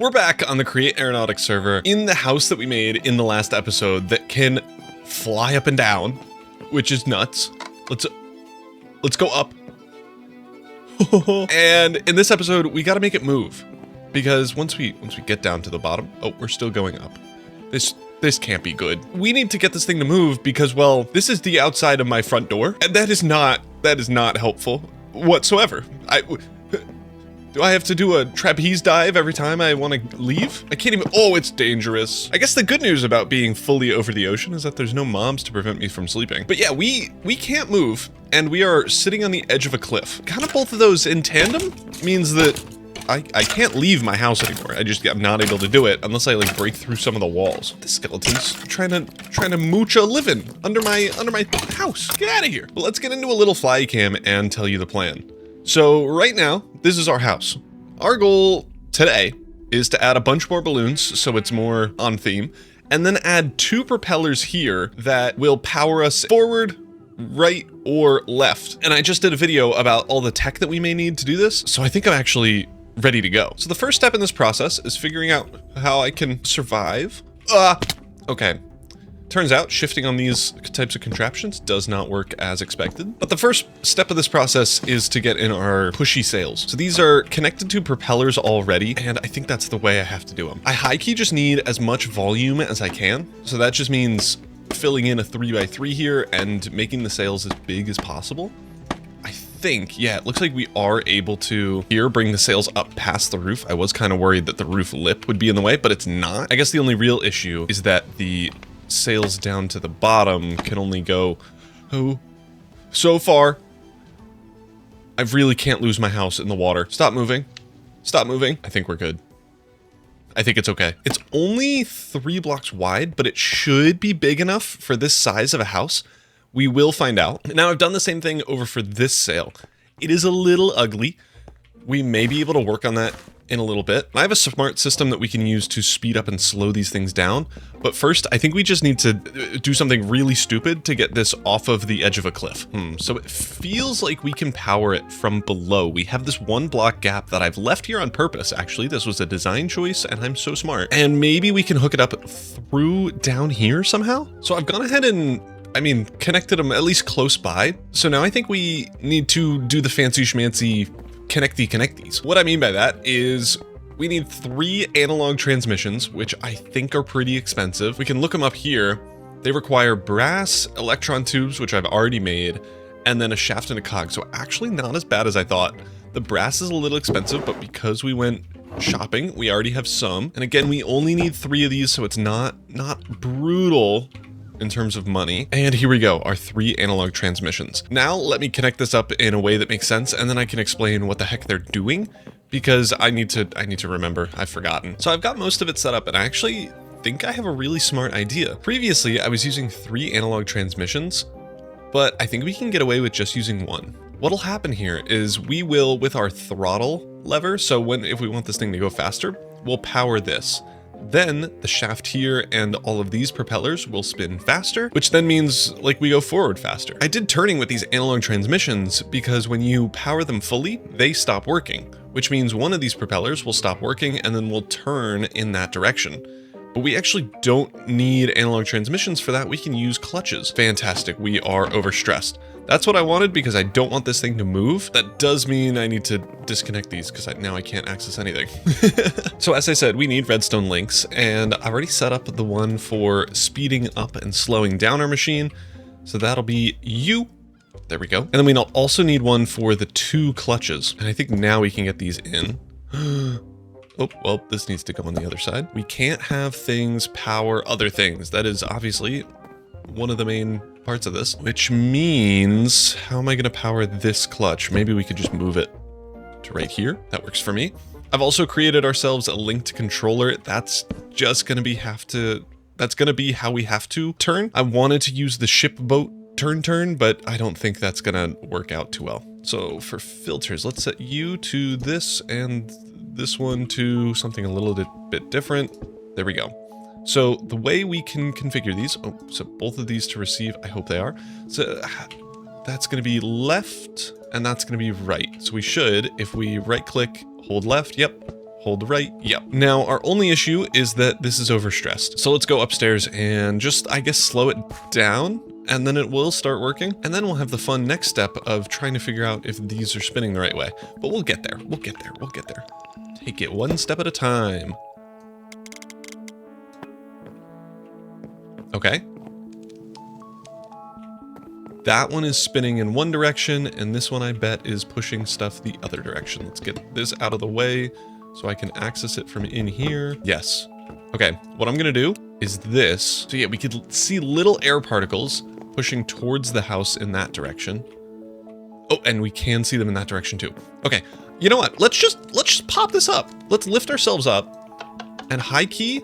We're back on the Create Aeronautics server in the house that we made in the last episode that can fly up and down, which is nuts. Let's go up. And in this episode, we got to make it move because once we get down to the bottom, oh, we're still going up. This can't be good. We need to get this thing to move because, well, this is the outside of my front door, and that is not helpful whatsoever. Do I have to do a trapeze dive every time I want to leave? I can't even, oh, it's dangerous. I guess the good news about being fully over the ocean is that there's no mobs to prevent me from sleeping. But yeah, we can't move, and we are sitting on the edge of a cliff. Kind of both of those in tandem means that I can't leave my house anymore. I'm not able to do it unless I like break through some of the walls. The skeletons trying to mooch a living under my house. Get out of here. But let's get into a little fly cam and tell you the plan. So right now, this is our house. Our goal today is to add a bunch more balloons so it's more on theme, and then add 2 propellers here that will power us forward, right, or left. And I just did a video about all the tech that we may need to do this, so I think I'm actually ready to go. So the first step in this process is figuring out how I can survive. Okay. Turns out shifting on these types of contraptions does not work as expected. But the first step of this process is to get in our pushy sails. So these are connected to propellers already, and I think that's the way I have to do them. I high key just need as much volume as I can. So that just means filling in a 3x3 here and making the sails as big as possible. I think, yeah, it looks like we are able to here bring the sails up past the roof. I was kind of worried that the roof lip would be in the way, but it's not. I guess the only real issue is that the sails down to the bottom can only go so far. I really can't lose my house in the water. Stop moving. Stop moving. I think we're good. I think it's okay. It's only 3 blocks wide, but it should be big enough for this size of a house. We will find out. Now I've done the same thing over for this sail. It is a little ugly. We may be able to work on that in a little bit. I have a smart system that we can use to speed up and slow these things down. But first, I think we just need to do something really stupid to get this off of the edge of a cliff. So it feels like we can power it from below. We have this 1 block gap that I've left here on purpose. Actually, this was a design choice and I'm so smart. And maybe we can hook it up through down here somehow. So I've gone ahead and connected them at least close by. So now I think we need to do the fancy schmancy connecties. What I mean by that is we need 3 analog transmissions, which I think are pretty expensive. We can look them up here. They require brass electron tubes, which I've already made, and then a shaft and a cog. So actually not as bad as I thought. The brass is a little expensive, but because we went shopping, we already have some. And again, we only need 3 of these, so it's not brutal in terms of money. And here we go, our 3 analog transmissions. Now let me connect this up in a way that makes sense, and then I can explain what the heck they're doing, because I need to remember. I've forgotten. So I've got most of it set up, and I actually think I have a really smart idea. Previously, I was using 3 analog transmissions, but I think we can get away with just using 1. What'll happen here is we will, with our throttle lever, so if we want this thing to go faster, we'll power this. Then the shaft here and all of these propellers will spin faster, which then means like we go forward faster. I did turning with these analog transmissions because when you power them fully, they stop working, which means one of these propellers will stop working and then we'll turn in that direction. But we actually don't need analog transmissions for that. We can use clutches. Fantastic. We are overstressed. That's what I wanted because I don't want this thing to move. That does mean I need to disconnect these because now I can't access anything. So as I said, we need redstone links, and I already set up the one for speeding up and slowing down our machine. So that'll be you. There we go. And then we'll also need one for the 2 clutches. And I think now we can get these in. Oh, well, this needs to go on the other side. We can't have things power other things. That is obviously one of the main parts of this, which means how am I going to power this clutch? Maybe we could just move it to right here. That works for me. I've also created ourselves a linked controller. That's just going to be that's going to be how we have to turn. I wanted to use the ship boat turn, but I don't think that's going to work out too well. So for filters, let's set you to this and this one to something a little bit different. There we go. So the way we can configure these, so both of these to receive, I hope they are. So that's going to be left and that's going to be right. So we should, if we right click, hold left, yep, hold right. Yep. Now, our only issue is that this is overstressed. So let's go upstairs and just, I guess, slow it down, and then it will start working. And then we'll have the fun next step of trying to figure out if these are spinning the right way. But we'll get there. We'll get there. We'll get there. Take it one step at a time. Okay. That one is spinning in one direction, and this one, I bet, is pushing stuff the other direction. Let's get this out of the way so I can access it from in here. Yes. Okay, what I'm gonna do is this. So yeah, we could see little air particles pushing towards the house in that direction. Oh, and we can see them in that direction too. Okay, you know what? Let's just pop this up. Let's lift ourselves up and high key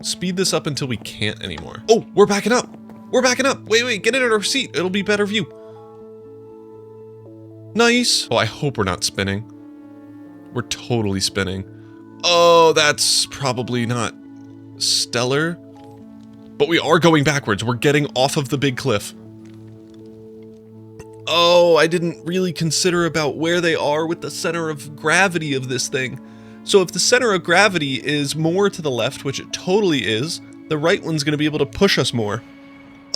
speed this up until we can't anymore. Oh, we're backing up. We're backing up. Wait, get in our seat. It'll be better view. Nice. Oh, I hope we're not spinning. We're totally spinning. Oh, that's probably not stellar. But we are going backwards. We're getting off of the big cliff. Oh, I didn't really consider about where they are with the center of gravity of this thing. So if the center of gravity is more to the left, which it totally is, the right one's going to be able to push us more.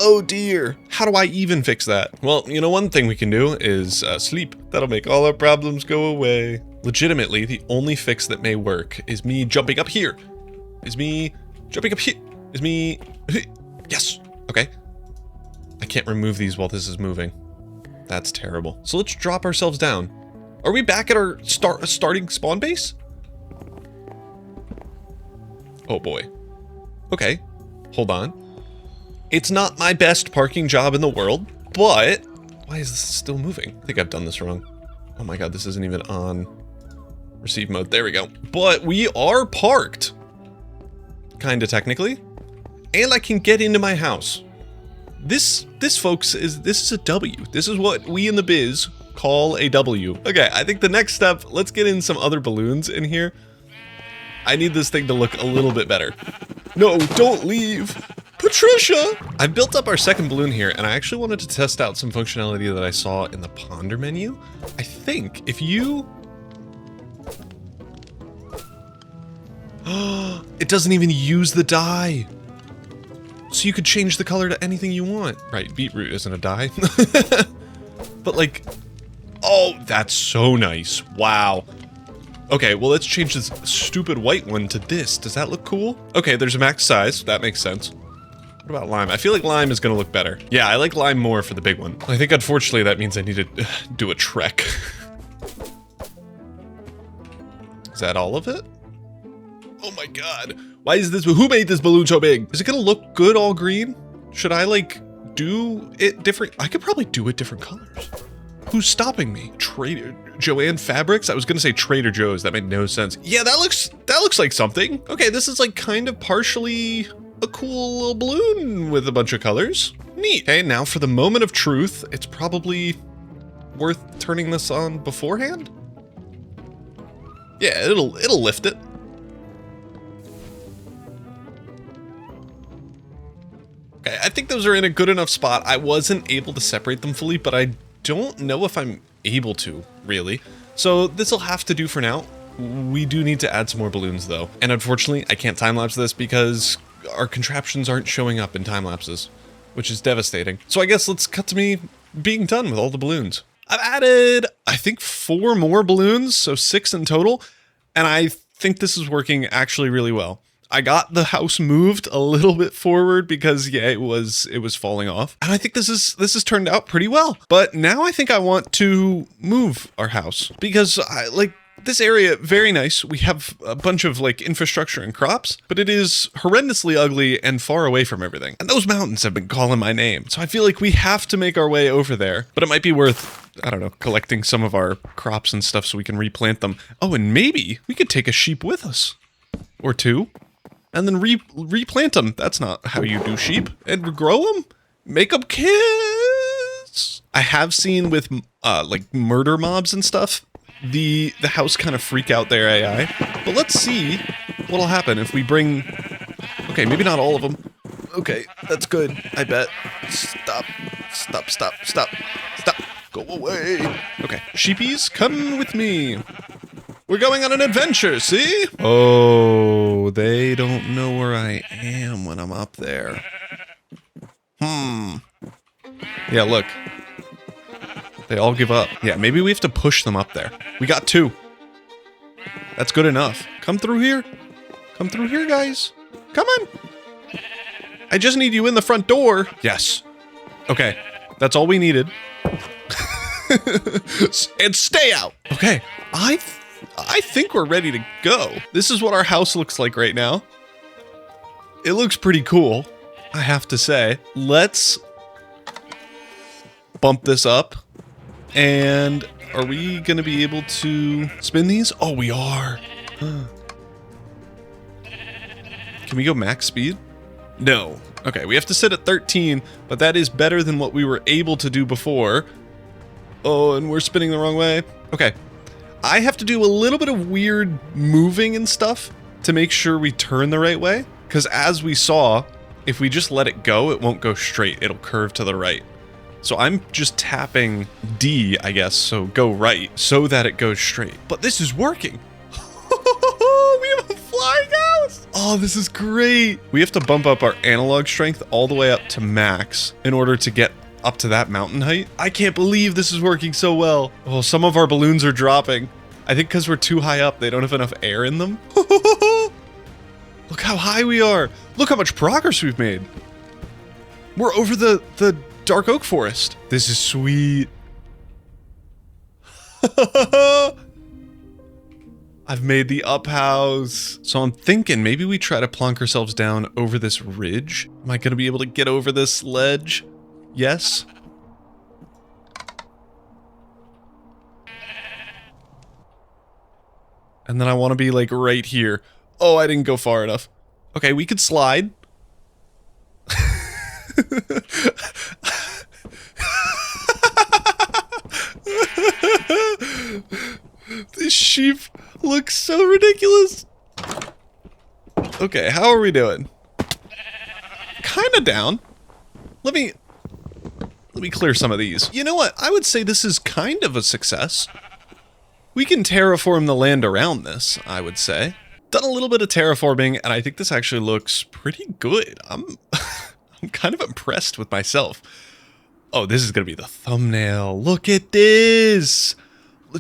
Oh dear, how do I even fix that? Well, you know, one thing we can do is sleep. That'll make all our problems go away. Legitimately, the only fix that may work is me jumping up here. Is me jumping up here. Is me... Yes, okay. I can't remove these while this is moving. That's terrible. So let's drop ourselves down. Are we back at our starting spawn base? Oh boy. Okay, hold on. It's not my best parking job in the world, but why is this still moving? I think I've done this wrong. Oh my god, this isn't even on receive mode. There we go. But we are parked. Kinda technically. And I can get into my house. This folks, this is a W. This is what we in the biz call a W. Okay, I think the next step, let's get in some other balloons in here. I need this thing to look a little bit better. No, don't leave. Patricia! I built up our second balloon here, and I actually wanted to test out some functionality that I saw in the ponder menu. I think if you... It doesn't even use the dye. So you could change the color to anything you want. Right, beetroot isn't a dye. But like... Oh, that's so nice. Wow. Okay, well, let's change this stupid white one to this. Does that look cool? Okay, there's a max size. That makes sense. What about lime? I feel like lime is gonna look better. Yeah, I like lime more for the big one. I think unfortunately that means I need to do a trek. Is that all of it? Oh my god. Why is this? Who made this balloon so big? Is it gonna look good all green? Should I like do it different? I could probably do it different colors. Who's stopping me? Joanne Fabrics? I was gonna say Trader Joe's. That made no sense. Yeah, that looks like something. Okay, this is like kind of partially a cool little balloon with a bunch of colors. Neat. Okay, now for the moment of truth, it's probably worth turning this on beforehand. Yeah, it'll lift it. Okay, I think those are in a good enough spot. I wasn't able to separate them fully, but I don't know if I'm able to, really. So this'll have to do for now. We do need to add some more balloons though. And unfortunately, I can't time-lapse this because our contraptions aren't showing up in time-lapses, which is devastating. So I guess let's cut to me being done with all the balloons. I've added, I think, 4 more balloons, so 6 in total. And I think this is working actually really well. I got the house moved a little bit forward because yeah, it was falling off. And I think this has turned out pretty well. But now I think I want to move our house because I like this area, very nice. We have a bunch of like infrastructure and crops, but it is horrendously ugly and far away from everything. And those mountains have been calling my name. So I feel like we have to make our way over there, but it might be worth, I don't know, collecting some of our crops and stuff so we can replant them. Oh, and maybe we could take a sheep with us or 2. And then replant them. That's not how you do sheep. And grow them? Make them kids? I have seen with like murder mobs and stuff, the house kind of freak out their AI. But let's see what'll happen if we bring... Okay, maybe not all of them. Okay, that's good, I bet. Stop. Go away. Okay, sheepies, come with me. We're going on an adventure, see? Oh, they don't know where I am when I'm up there. Yeah, look. They all give up. Yeah, maybe we have to push them up there. We got 2. That's good enough. Come through here. Come through here, guys. Come on. I just need you in the front door. Yes. Okay. That's all we needed. And stay out. Okay. I think we're ready to go. This is what our house looks like right now. It looks pretty cool, I have to say. Let's bump this up. And are we going to be able to spin these? Oh, we are. Can we go max speed? No. Okay, we have to sit at 13, but that is better than what we were able to do before. Oh, and we're spinning the wrong way. Okay. I have to do a little bit of weird moving and stuff to make sure we turn the right way. Because as we saw, if we just let it go, it won't go straight. It'll curve to the right. So I'm just tapping D, I guess, so go right, so that it goes straight. But this is working. We have a flying house. Oh, this is great. We have to bump up our analog strength all the way up to max in order to get up to that mountain height. I can't believe this is working so well. Oh, some of our balloons are dropping. I think because we're too high up, they don't have enough air in them. Look how high we are. Look how much progress we've made. We're over the dark oak forest. This is sweet. I've made the up house. So I'm thinking maybe we try to plonk ourselves down over this ridge. Am I going to be able to get over this ledge? Yes. And then I want to be like right here. Oh, I didn't go far enough. Okay, we could slide. This sheep looks so ridiculous. Okay, how are we doing? Kinda down. Let me clear some of these. You know what? I would say this is kind of a success. We can terraform the land around this, I would say. Done a little bit of terraforming, and I think this actually looks pretty good. I'm kind of impressed with myself. Oh, this is gonna be the thumbnail. Look at this!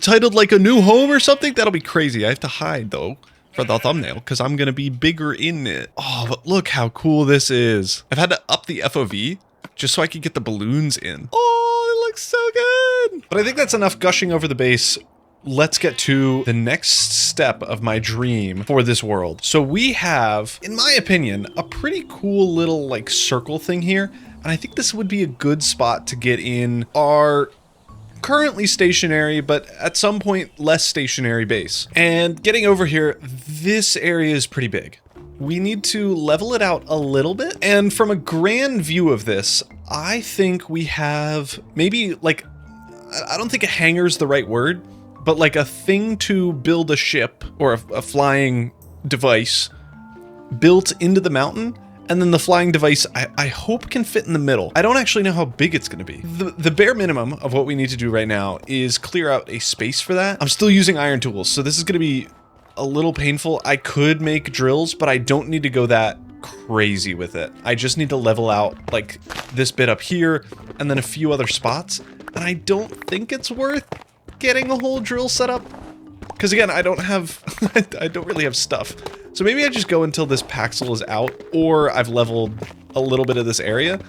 Titled like a new home or something? That'll be crazy. I have to hide, though, for the thumbnail, because I'm gonna be bigger in it. Oh, but look how cool this is. I've had to up the FOV just so I could get the balloons in. Oh, it looks so good! But I think that's enough gushing over the base. Let's get to the next step of my dream for this world. So we have, in my opinion, a pretty cool little like circle thing here. And I think this would be a good spot to get in our currently stationary, but at some point less stationary base. And getting over here, this area is pretty big. We need to level it out a little bit. And from a grand view of this, I think we have maybe like, I don't think a hangar's the right word, but like a thing to build a ship or a flying device built into the mountain. And then the flying device, I hope can fit in the middle. I don't actually know how big it's gonna be. The bare minimum of what we need to do right now is clear out a space for that. I'm still using iron tools, so this is gonna be a little painful. I could make drills, but I don't need to go that crazy with it. I just need to level out like this bit up here and then a few other spots. And I don't think it's worth getting a whole drill set up. Because again, I don't have, I don't really have stuff. So maybe I just go until this Paxel is out, or I've leveled a little bit of this area.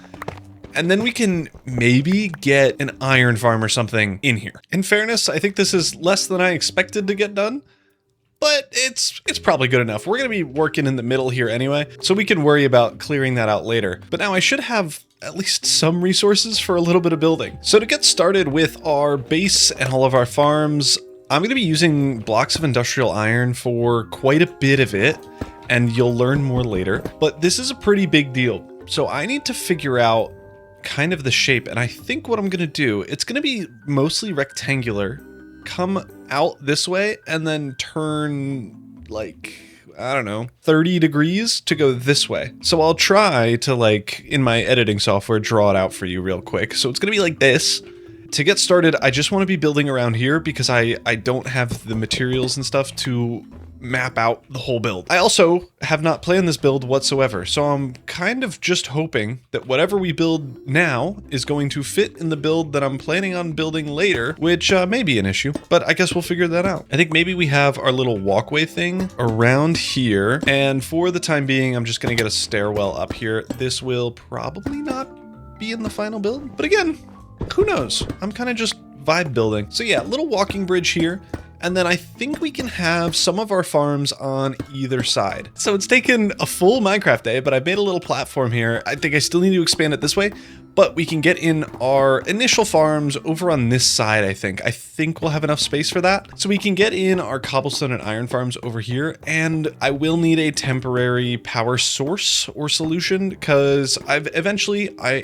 And then we can maybe get an iron farm or something in here. In fairness, I think this is less than I expected to get done, but it's probably good enough. We're gonna be working in the middle here anyway, so we can worry about clearing that out later. But now I should have at least some resources for a little bit of building. So to get started with our base and all of our farms, I'm gonna be using blocks of industrial iron for quite a bit of it, and you'll learn more later. But this is a pretty big deal. So I need to figure out kind of the shape, and I think what I'm gonna do, it's gonna be mostly rectangular, come out this way, and then turn like, I don't know, 30 degrees to go this way. So I'll try to like, in my editing software, draw it out for you real quick. So it's gonna be like this. to get started, I just want to be building around here because I don't have the materials and stuff to map out the whole build. I also have not planned this build whatsoever, so I'm kind of just hoping that whatever we build now is going to fit in the build that I'm planning on building later, which may be an issue, but I guess we'll figure that out. I think maybe we have our little walkway thing around here, and for the time being, I'm just gonna get a stairwell up here. This will probably not be in the final build, but again, who knows? I'm kind of just vibe building. So yeah, little walking bridge here. And then I think we can have some of our farms on either side. So it's taken a full Minecraft day, but I've made a little platform here. I think I still need to expand it this way, but we can get in our initial farms over on this side, I think. I think we'll have enough space for that. So we can get in our cobblestone and iron farms over here, and I will need a temporary power source or solution because I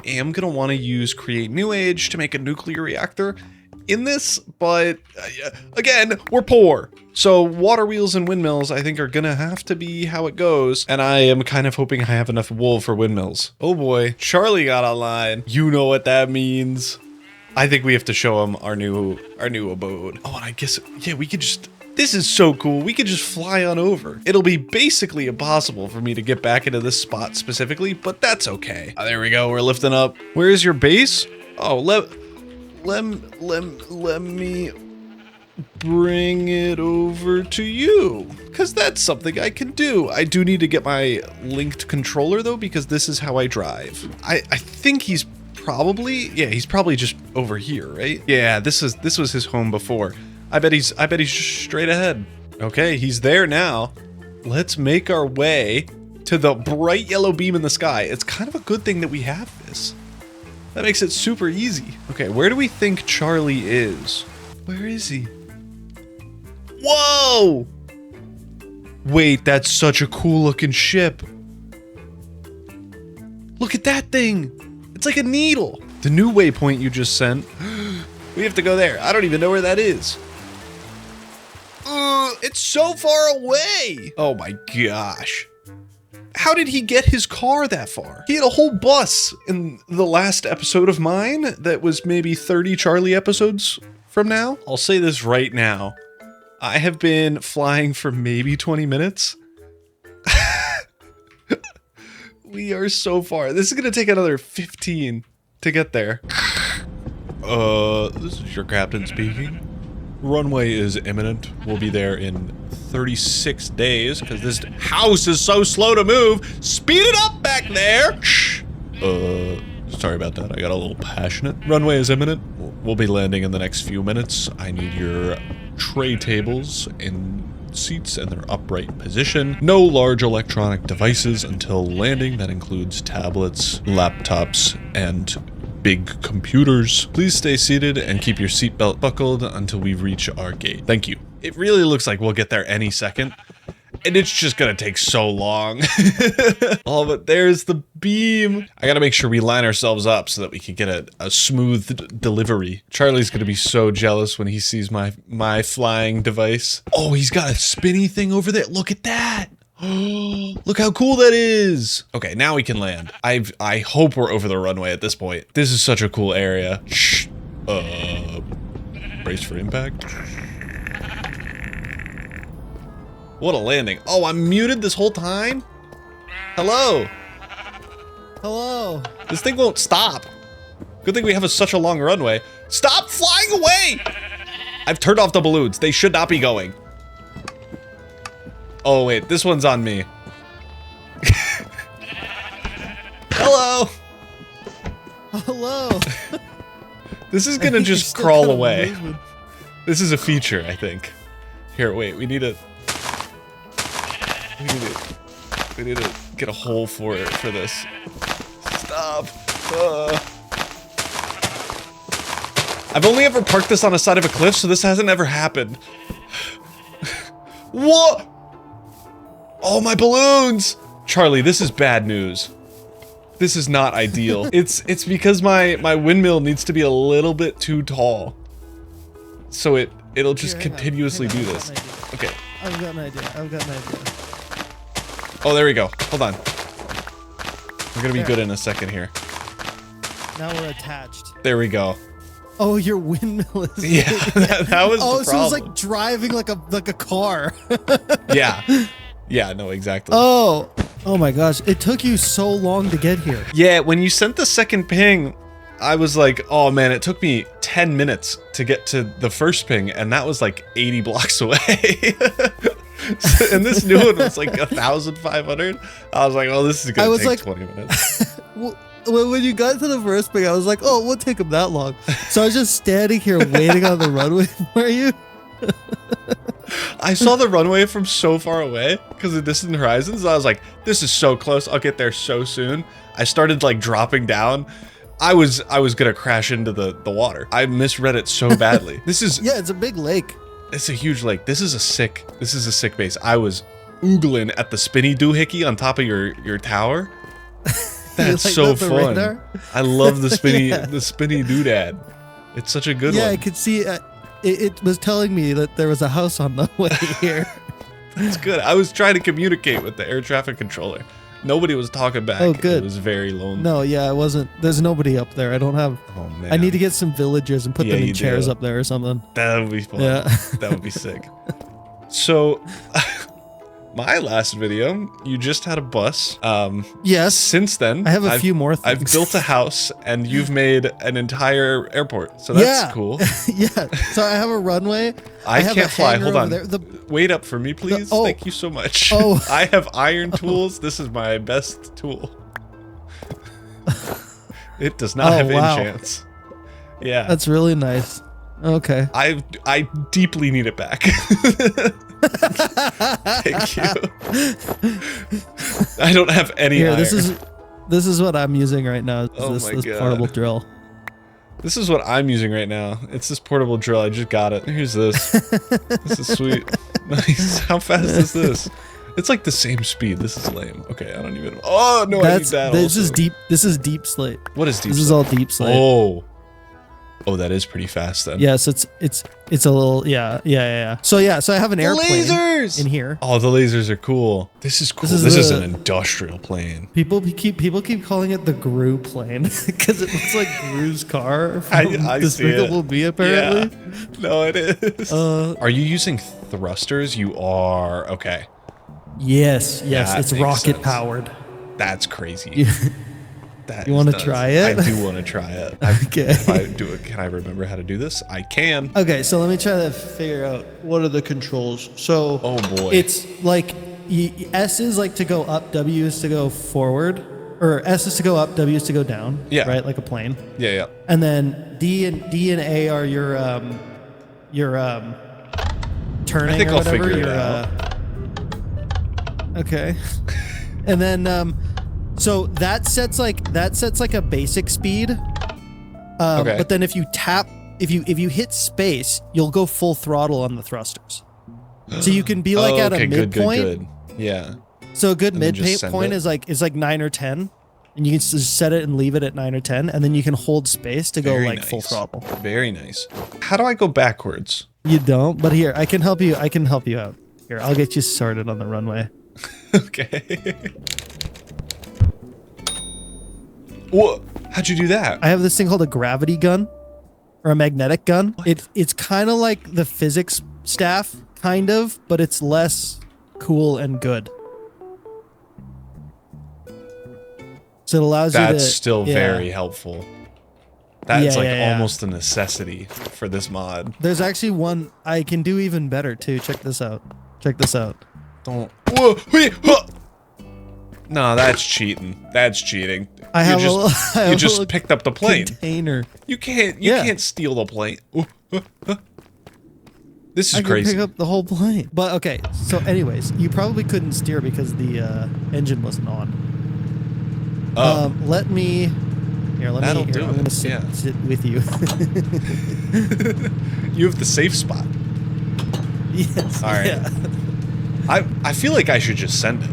am gonna wanna use Create New Age to make a nuclear reactor in this, but again, we're poor. So water wheels and windmills, I think, are gonna have to be how it goes. And I am kind of hoping I have enough wool for windmills. Oh boy, Charlie got online. You know what that means. I think we have to show him our new abode. Oh, and I guess, yeah, we could just, this is so cool. We could just fly on over. It'll be basically impossible for me to get back into this spot specifically, but that's okay. Oh, there we go, we're lifting up. Where is your base? Oh, let me bring it over to you, because that's something I can do. I do need to get my linked controller though, because this is how I drive. I think he's probably just over here, right? Yeah, this was his home before. I bet he's just straight ahead. Okay, he's there now. Let's make our way to the bright yellow beam in the sky. It's kind of a good thing that we have this. That makes it super easy. Okay, where do we think Charlie is? Where is he? Whoa! Wait, that's such a cool looking ship. Look at that thing. It's like a needle. The new waypoint you just sent. We have to go there. I don't even know where that is. It's so far away. Oh my gosh. How did he get his car that far? He had a whole bus in the last episode of mine that was maybe 30 Charlie episodes from now. I'll say this right now. I have been flying for maybe 20 minutes. We are so far. This is gonna take another 15 to get there. This is your captain speaking. Runway is imminent. We'll be there in 36 days because this house is so slow to move. Speed it up back there. Shh. Sorry about that. I got a little passionate. Runway is imminent. We'll be landing in the next few minutes. I need your tray tables in seats in their upright position. No large electronic devices until landing. That includes tablets, laptops, and big computers. Please stay seated and keep your seatbelt buckled until we reach our gate. Thank you. It really looks like we'll get there any second, and it's just gonna take so long. Oh, but there's the beam. I gotta make sure we line ourselves up so that we can get a smooth delivery. Charlie's gonna be so jealous when he sees my flying device. Oh, he's got a spinny thing over there. Look at that. Look how cool that is. Okay, now we can land. I hope we're over the runway at this point. This is such a cool area. Shh. Brace for impact. What a landing. Oh, I'm muted this whole time? Hello. Hello. This thing won't stop. Good thing we have such a long runway. Stop flying away! I've turned off the balloons. They should not be going. Oh wait, this one's on me. Hello. Hello. This is gonna just crawl away. This is a feature, I think. Here, wait, we need to get a hole for this. Stop. I've only ever parked this on the side of a cliff, so this hasn't ever happened. What? Oh, my balloons! Charlie, this is bad news. This is not ideal. It's because my windmill needs to be a little bit too tall. So it'll just continuously do this. Okay. I've got an idea. Oh, there we go. Hold on. We're gonna be good in a second here. Now we're attached. There we go. Oh, your windmill is. Yeah, that was Oh, the so problem. it was like driving like a car. Yeah. Yeah, no, exactly. Oh my gosh! It took you so long to get here. Yeah, when you sent the second ping, I was like, oh man, it took me 10 minutes to get to the first ping, and that was like 80 blocks away. And this new one was like 1,500. I was like, oh, this is gonna take 20 minutes. When you got to the first ping, I was like, oh, it won't take him that long. So I was just standing here waiting on the runway for you. I saw the runway from so far away because of distant horizons. I was like, this is so close. I'll get there so soon. I started like dropping down. I was gonna crash into the water. I misread it so badly. This is Yeah, it's a big lake. It's a huge lake. This is a sick base. I was oogling at the spinny doohickey on top of your tower. That's like so the fun. radar? I love the spinny Yeah. the spinny doodad. It's such a good Yeah, one. I could see. It was telling me that there was a house on the way here. It's good. I was trying to communicate with the air traffic controller. Nobody was talking back. Oh, good. It was very lonely. No, yeah, it wasn't. There's nobody up there. I don't have. Oh man. I need to get some villagers and put them Yeah, in you chairs do. up there or something. That would be fun. Yeah. That would be sick. So, my last video, you just had a bus. Yes. Since then, I have a few more things. I've built a house, and you've made an entire airport. So that's cool. Yeah. So I have a runway. I have can't a fly. hangar Hold over on. there. Wait up for me, please. oh. Thank you so much. Oh. I have iron tools. This is my best tool. It does not have wow. enchants. Yeah. That's really nice. Okay. I deeply need it back. Thank you. I don't have any Here, iron. this is what I'm using right now. Is Oh this my this God. portable drill. This is what I'm using right now. It's this portable drill. I just got it. Here's this. This is sweet. Nice. How fast is this? It's like the same speed. This is lame. Okay, I don't even. Oh no, I need that. This also. is deep. This is deep slate. What is deep? This is all deep slate. Oh. Oh, that is pretty fast then. Yes, it's a little yeah. So I have an airplane lasers in here. Oh, the lasers are cool. This is cool. This is an industrial plane. People keep calling it the Gru plane because it looks like Gru's car from I see Despicable it. Me. Apparently, Yeah. No, it is. Are you using thrusters? You are. Okay. yes, That it's makes rocket sense. powered. That's crazy. You, That you is want to nuts. try it? I do want to try it. Okay. If I do it, can I remember how to do this? I can. Okay, so let me try to figure out what are the controls. So, Oh boy. it's like S is like to go up, W is to go forward, or S is to go up, W is to go down. Yeah. Right, like a plane. Yeah. And then D and A are your turning I think or I'll whatever. figure it your, out. Okay. And then so that sets like a basic speed. Okay. But then if you you hit space, you'll go full throttle on the thrusters. So you can be like Oh, at a okay, midpoint. Good. Yeah. So a good And then just midpoint send point it? is like 9 or 10. And you can just set it and leave it at 9 or 10, and then you can hold space to go Very like full nice. throttle. Very nice. How do I go backwards? You don't, but here, I can help you out. Here, I'll get you started on the runway. Okay. Whoa! How'd you do that? I have this thing called a gravity gun or a magnetic gun. It's kind of like the physics staff, kind of, but it's less cool and good. So it allows you to. That's still very helpful. That's Yeah. almost a necessity for this mod. There's actually one I can do even better too. Check this out. Don't. Whoa! Wait! Huh. No, that's cheating. That's cheating. I have you just picked up the plane. Container. You can't steal the plane. This is I can crazy. pick up the whole plane. But okay, so anyways, you probably couldn't steer because the engine wasn't on. Oh. Let me. That'll do I'm gonna it, sit yeah. with you. You have the safe spot. Yes. All right. Yeah. I feel like I should just send it.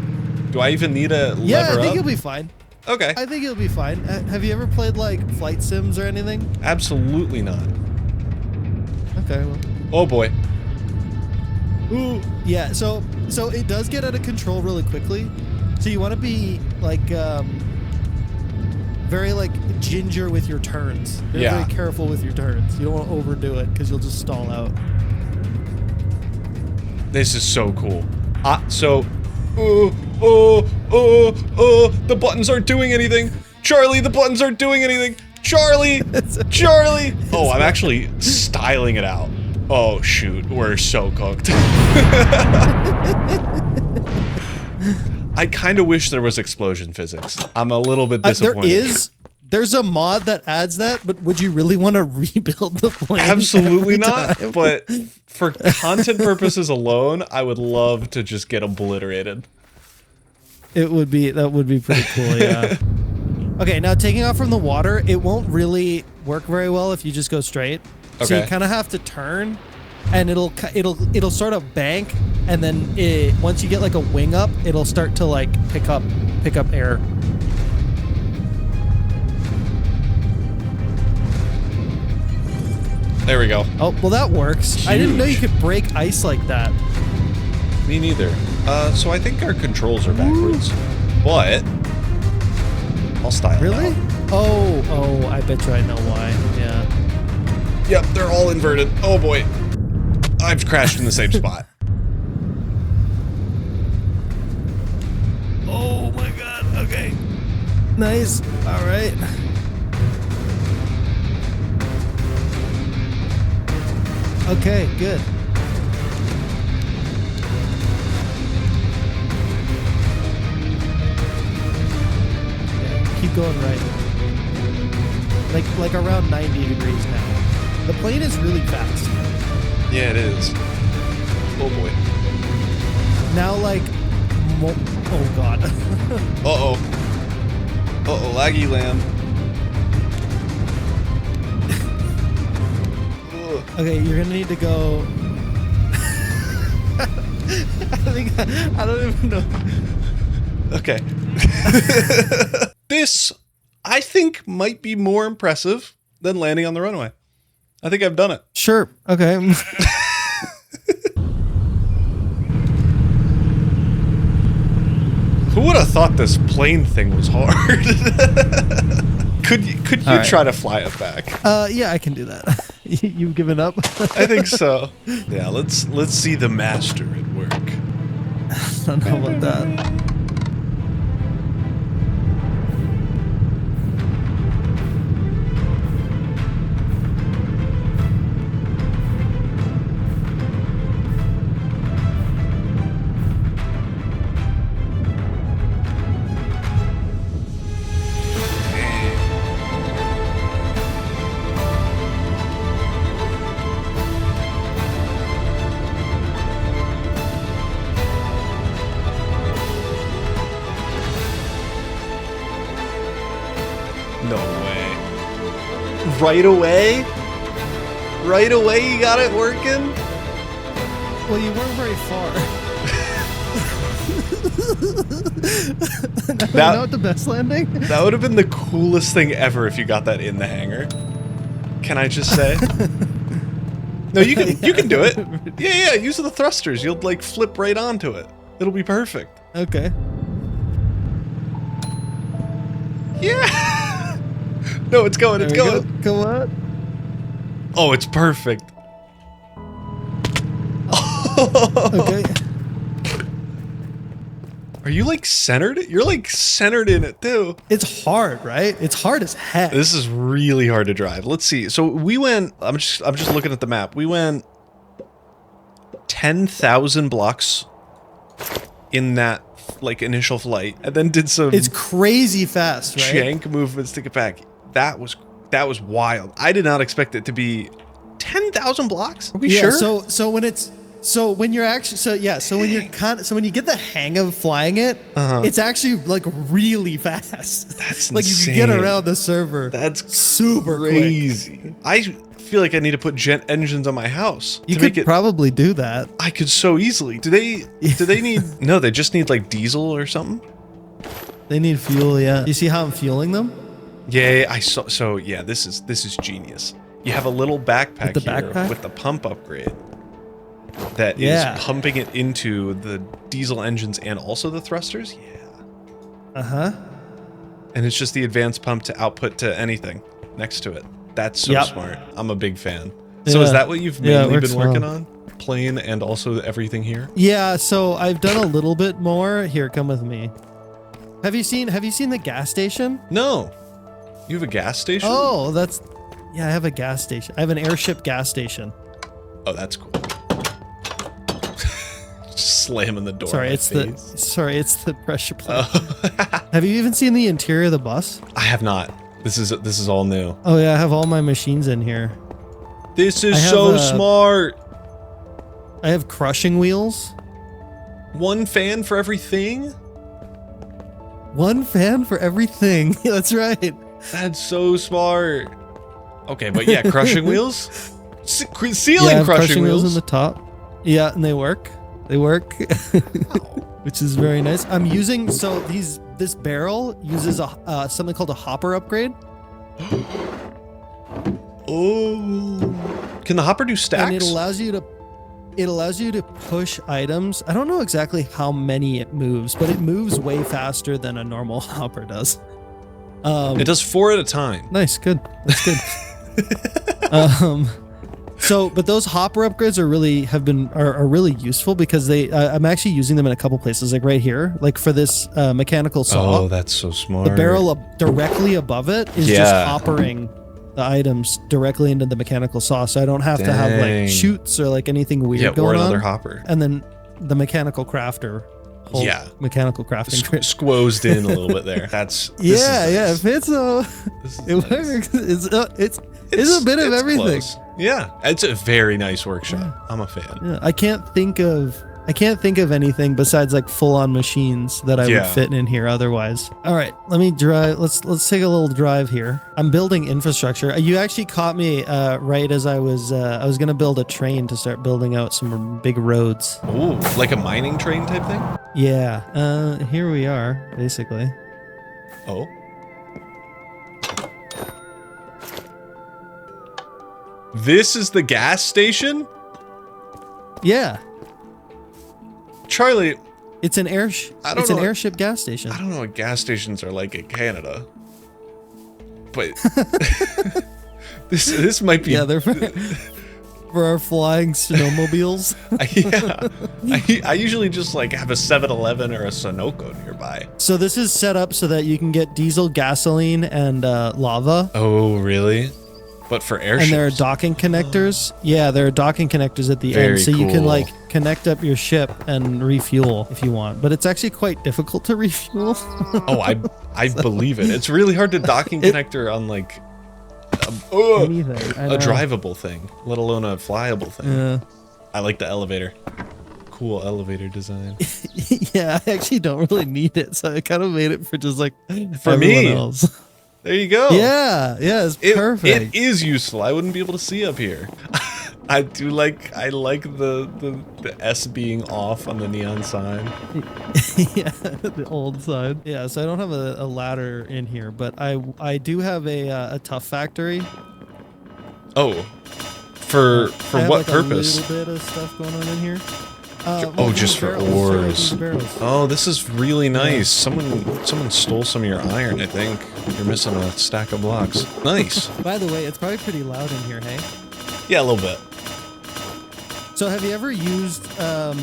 Do I even need a Yeah, lever I think up? you'll be fine. Okay. I think you'll be fine. Have you ever played like flight sims or anything? Absolutely not. Okay. Well. Oh boy. Ooh. Yeah. So it does get out of control really quickly. So you want to be like very like ginger with your turns. You're Yeah. very careful with your turns. You don't want to overdo it because you'll just stall out. This is so cool. The buttons aren't doing anything. Charlie, the buttons aren't doing anything. Charlie, Charlie. Oh, I'm actually styling it out. Oh shoot, we're so cooked. I kind of wish there was explosion physics. I'm a little bit disappointed. There's a mod that adds that, but would you really want to rebuild the plane? Absolutely not. But for content purposes alone, I would love to just get obliterated. That would be pretty cool, yeah. Okay, now taking off from the water, it won't really work very well if you just go straight. So Okay. you kind of have to turn, and it'll sort of bank, and then once you get like a wing up, it'll start to like pick up air. There we go. Oh, well that works. Huge. I didn't know you could break ice like that. Me neither. So I think our controls are backwards. But I'll style it Really? out. Oh, I bet you I know why. Yeah. Yep, they're all inverted. Oh boy. I've crashed in the same spot. Oh my god. Okay. Nice. All right. Okay, good. Yeah, keep going right. Like around 90 degrees now. The plane is really fast. Yeah, it is. Oh boy. Now like oh god. Uh-oh. Uh-oh, laggy land. Okay, you're gonna need to go. I don't even know. Okay. This, I think, might be more impressive than landing on the runway. I think I've done it. Sure. Okay. Who would have thought this plane thing was hard? Could you right. try to fly it back? Yeah, I can do that. You've given up? I think so. Yeah, let's see the master at work. I don't know about that. No way. Right away? Right away you got it working? Well, you weren't very far. Not the best landing? That would have been the coolest thing ever if you got that in the hangar. Can I just say? No, you can do it. Yeah, use the thrusters. You'll like flip right onto it. It'll be perfect. Okay. Yeah. No, it's going. It's going. Go what? Oh, it's perfect. Okay. Are you like centered? You're like centered in it too. It's hard, right? It's hard as heck. This is really hard to drive. Let's see. So we went. I'm just looking at the map. We went 10,000 blocks in that like initial flight, and then did some. It's crazy fast, right? Jank movements to get back. That was wild. I did not expect it to be 10,000 blocks. Are we sure? So when you get the hang of flying it, it's actually like really fast. That's like insane. you can get around the server. That's super crazy. quick. I feel like I need to put jet engines on my house. You to could make it, probably do that. I could so easily. Do they need? No, they just need like diesel or something. They need fuel. Yeah. You see how I'm fueling them? Yeah, I saw. So yeah, this is genius. You have a little backpack With the here backpack? with the pump upgrade that is pumping it into the diesel engines and also the thrusters. Yeah. And it's just the advanced pump to output to anything next to it. That's so smart. I'm a big fan. So is that what you've mainly been working on? Plane and also everything here? Yeah, so I've done a little bit more. Here, come with me. Have you seen the gas station? No. You have a gas station? Oh, yeah, I have a gas station. I have an airship gas station. Oh, that's cool. Just slamming the door. Sorry, it's the pressure plate. Oh. Have you even seen the interior of the bus? I have not. This is all new. Oh yeah, I have all my machines in here. This is so smart. I have crushing wheels. One fan for everything? One fan for everything. That's right. That's so smart. Okay, but yeah, crushing wheels? Ceiling crushing wheels in the top. Yeah, and they work. They work. Which is very nice. I'm using, this barrel uses something called a hopper upgrade. Oh. Can the hopper do stacks? And it allows you to push items. I don't know exactly how many it moves, but it moves way faster than a normal hopper does. It does 4 at a time. Nice, good. That's good. But those hopper upgrades are really useful because I'm actually using them in a couple places, like right here, like for this mechanical saw. Oh, that's so smart. The barrel directly above it is just hoppering the items directly into the mechanical saw, so I don't have to have like chutes or like anything weird going on. Or another hopper. And then the mechanical crafter. Mechanical crafting. Squozed in a little bit there. That's it fits. It works. It's a bit of everything. Close. Yeah, it's a very nice workshop. I'm a fan. Yeah, I can't think of anything besides like full-on machines that I would fit in here otherwise. All right, let me drive. Let's take a little drive here. I'm building infrastructure. You actually caught me right as I was going to build a train to start building out some big roads. Ooh, like a mining train type thing? Yeah. Here we are, basically. Oh. This is the gas station? Yeah. Charlie, it's an airship gas station. I don't know what gas stations are like in Canada, but this might be. Yeah, they're for our flying snowmobiles. I usually just like have a 7-Eleven or a Sunoco nearby. So this is set up so that you can get diesel, gasoline, and lava. Oh, really? But for airships. And there are docking connectors. Yeah, there are docking connectors at the end, so you can like connect up your ship and refuel if you want. But it's actually quite difficult to refuel. Oh, I believe it. It's really hard to docking connector on like a drivable thing, let alone a flyable thing. Yeah. I like the elevator. Cool elevator design. Yeah, I actually don't really need it, so I kind of made it for just like for everyone me. Else. There you go. Yeah, it's perfect. It is useful. I wouldn't be able to see up here. I like the S being off on the neon sign. Yeah, the old sign. Yeah, so I don't have a ladder in here, but I do have a tough factory. Oh, for what purpose? A little bit of stuff going on in here. Just for ores. Oh, this is really nice. Someone stole some of your iron, I think. You're missing a stack of blocks. Nice. By the way, it's probably pretty loud in here, hey? Yeah, a little bit. So have you ever used the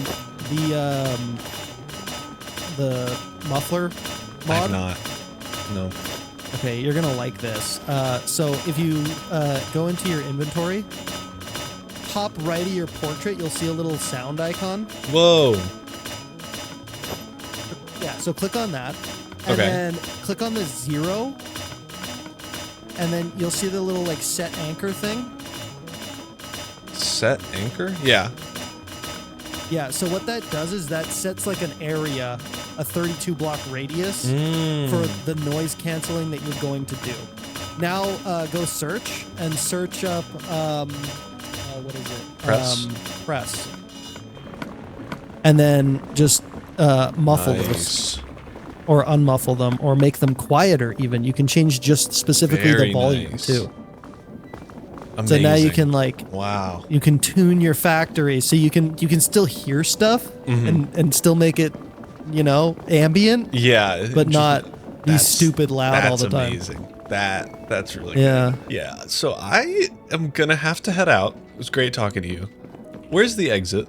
muffler mod? I have not. No. Okay, you're gonna like this. So if you go into your inventory, top right of your portrait, you'll see a little sound icon. Whoa. Yeah, so click on that. And then click on the 0. And then you'll see the little like set anchor thing. Set anchor? Yeah. Yeah, so what that does is that sets like an area, a 32 block radius for the noise canceling that you're going to do. Now go search and search up what is it? Press. And then just muffle those. Or unmuffle them, or make them quieter even. You can change just specifically the volume too. Amazing. So now you can like you can tune your factory so you can still hear stuff and still make it, ambient. Yeah. But not He's stupid loud all the time. That's amazing. That's really Yeah. good. Yeah. So I am gonna have to head out. It was great talking to you. Where's the exit?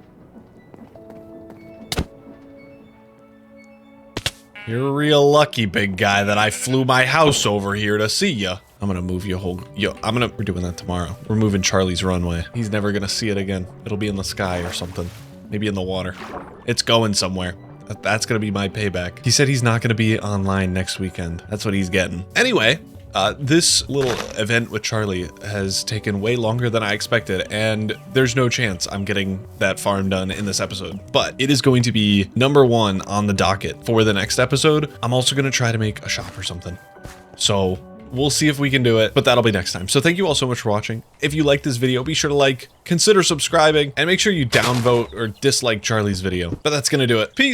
You're real lucky, big guy, that I flew my house over here to see ya. I'm gonna move your whole... we're doing that tomorrow. We're moving Charlie's runway. He's never gonna see it again. It'll be in the sky or something. Maybe in the water. It's going somewhere. That's gonna be my payback. He said he's not gonna be online next weekend. That's what he's getting. Anyway, this little event with Charlie has taken way longer than I expected, and there's no chance I'm getting that farm done in this episode. But it is going to be #1 on the docket for the next episode. I'm also gonna try to make a shop or something. So we'll see if we can do it, but that'll be next time. So thank you all so much for watching. If you liked this video, be sure to like, consider subscribing, and make sure you downvote or dislike Charlie's video. But that's gonna do it. Peace!